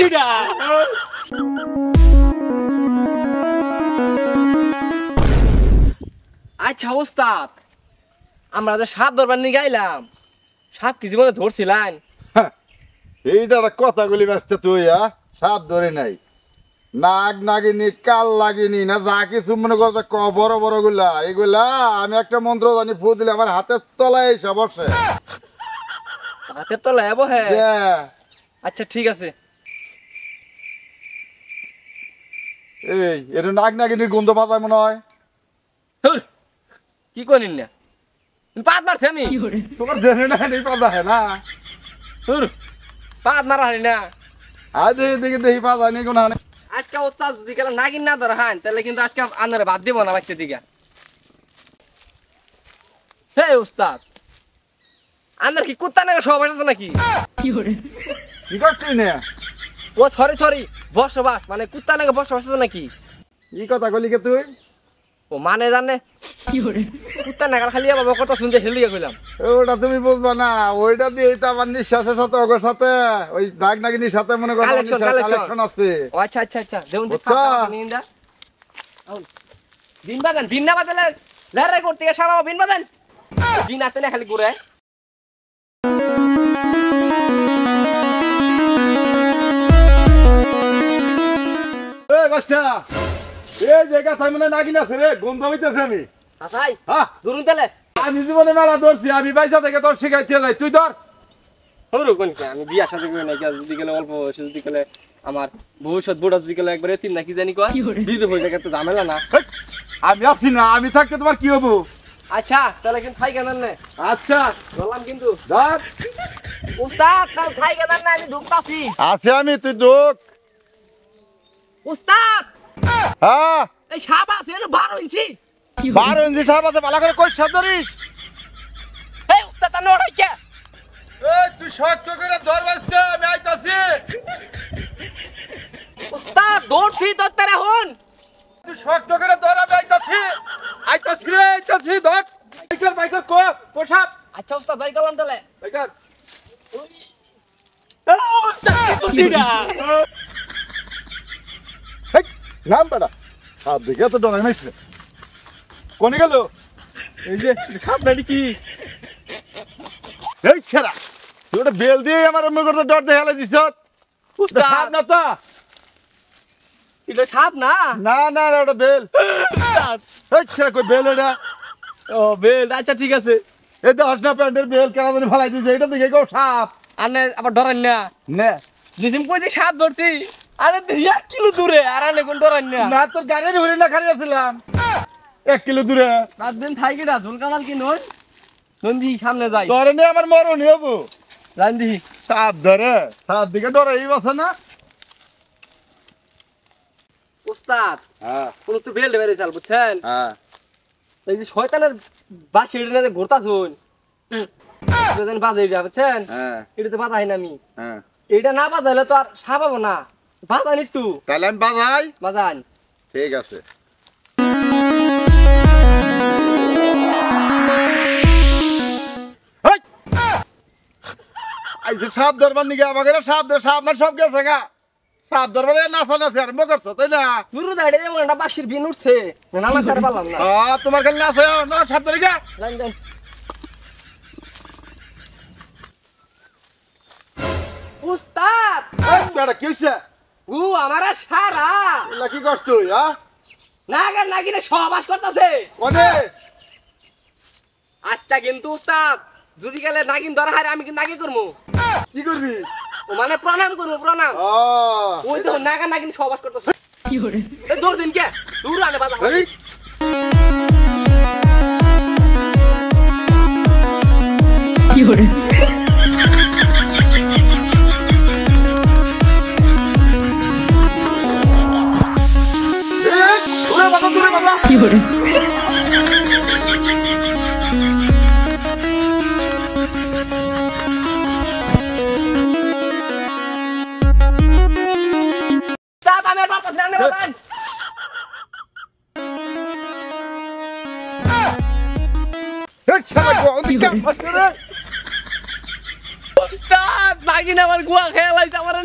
বুদ্ধিটা আচ্ছা ওস্তাদ আমরা যে সাপ ধরবার নিয়ে গাইলাম সাপ কি জীবনে ধরছিলেন এইটা কথাগুলি ব্যস্ত তুই সাপ ধরে নাই নাগ নাগিনি কাল লাগিনি না যা কিছু মনে করতে বড় বড় গুলা এগুলা আমি একটা মন্ত্র জানি ফু দিলে আমার হাতের তলায় এসে বসে হাতের তলায় বহে আচ্ছা ঠিক আছে এই এটা নাগ নাগিনীর গন্ধ পাতায় মনে হয় কি করিন না পাত মারছে আমি তোমার জেনে না নেই পাতা হয় না পাত মারা হারি না আজ দেখি দেখি পাতা নেই কোনো আজকে ও চাষ যদি গেলে নাগিন না ধরা হান তাহলে কিন্তু আজকে আন্ধারে বাদ দিব না বাচ্চা দিকে হে উস্তাদ আন্ধার কি কুত্তা নাকি সব আছে নাকি কি করছিস না ও সরি বসবাস মানে কুত্তা নাকি বসবাস আছে নাকি এই কথা কলি কে তুই ও মানে জানে কুত্তা নাগার খালি বাবা কথা শুনতে হেলিয়ে গেলাম ওটা তুমি বুঝবা না ওইটা দিয়ে তো আমার নিঃশ্বাসের সাথে ওর সাথে ওই নাগ নাগিনীর সাথে মনে করো কালেকশন আছে ও আচ্ছা দেখুন নিন্দা দিন বাজান দিন না বাজালে লড়াই করতে সারা দিন বাজান দিন আছে না খালি ঘুরে এই বাচ্চা এই জায়গা তাই মনে নাগিন আছে রে গন্ধ হইতেছে আমি আসাই হ্যাঁ ধরুন তাহলে আমি জীবনে মেলা ধরছি আমি বাইসা থেকে তোর শিখাইতে যাই তুই ধর হরু কোন আমি বিয়া সাথে কই না যদি গেলে অল্প বয়সে যদি গেলে আমার ভবিষ্যৎ বুড়া যদি গেলে একবারে তিন নাকি জানি কয় বিধু হয়ে যায় তো ঝামেলা না আমি আসছি না আমি থাকতে তোমার কি হবো আচ্ছা তাহলে কিন্তু খাই কেন না আচ্ছা বললাম কিন্তু ধর উস্তাদ তাহলে খাই কেন না আমি ঢুকতাছি আছে আমি তুই ঢুক উস্তাদ হ্যাঁ এই সাপ আছে 12 ইঞ্চি 12 ইঞ্চি সাপ আছে ভালো করে কই ধরিস এই উস্তাদ তা নড় হইছে এই তুই শক্ত করে ধর বাস্তা আমি আইতাছি উস্তাদ দৌড়ছি ধরতে রাখুন তুই শক্ত করে ধর আমি আইতাছি রে আইতাছি ধর বাইকর কো সাপ আচ্ছা উস্তাদ ভাই গেলাম তাহলে বাইকর উস্তাদ বুদ্ধিটা হেই নাম বড়া সাপ দেখে তো ডরাই মাইছে কোনে গেল এই যে সাপ নাকি কি এই ছেড়া তুই ওটা বেল দিয়ে আমার মনে করতে ডর দেখালে দিছ উস্তাদ সাপ না তো এটা সাপ না না ওটা বেল আচ্ছা কই বেল এটা ও বেল আচ্ছা ঠিক আছে এই তো হসনা প্যান্টের বেল কেন জানি ফালাই দিয়েছে এটা দেখে কেউ সাপ আনে আবার ডরান না নে যেদিন কইতে সাপ ধরছি আরে 1 কিলো দূরে আর আনে কোন ডরান না না তোর গাড়ির হরি না খালি আছিলাম 1 কিলো দূরে রাত দিন থাই কিনা ঝুলকামাল কি নয় নন্দী সামনে যাই ধরে নে আমার মরণই হবো রান্দি সাপ ধরে সাপ দিকে ডরাই বসে না উস্তাদ হ্যাঁ কোন তো বেল বেরে চাল বুঝছেন হ্যাঁ এই যে শয়তানের বাসি এটা না ঘুরতা শুন যেদিন বাজাই যা বুঝছেন হ্যাঁ এটা তো বাজাই না আমি হ্যাঁ এটা না বাজাইলে তো আর সাপ পাবো না বাজান একটু তাহলে আমি বাজাই বাজান ঠিক আছে আইসে সাপ ধরবার নিকে আমাকে সাপ ধর সাপ মানে সব গেছে গা সাপ ধরবার নাচা আরম্ভ করছো তাই না গুরু দাঁড়িয়ে যেমন একটা বাসির বিন উঠছে না সার পারলাম না তোমার খালি নাচে না সাপ ধরে গা জান উস্তাদ বেটা কি হইছে ও আমারা সারা এলা কি করছ তুই নাগিনে সহবাস করতেছে কোনে আজটা কিন্তু উস্তাদ যদি গেলে নাগিন ধরা হারে আমি কিন্তু নাগি করবো কি করবি ও মানে প্রণাম করবো প্রণাম ওই তো নাগিন সহবাস করতেছে কি করে দৌড় দিন কে দূর আনে বাজা কি করে কি করে উস্তাদ নাগিন আমার গুয়া খেলাইতে আমার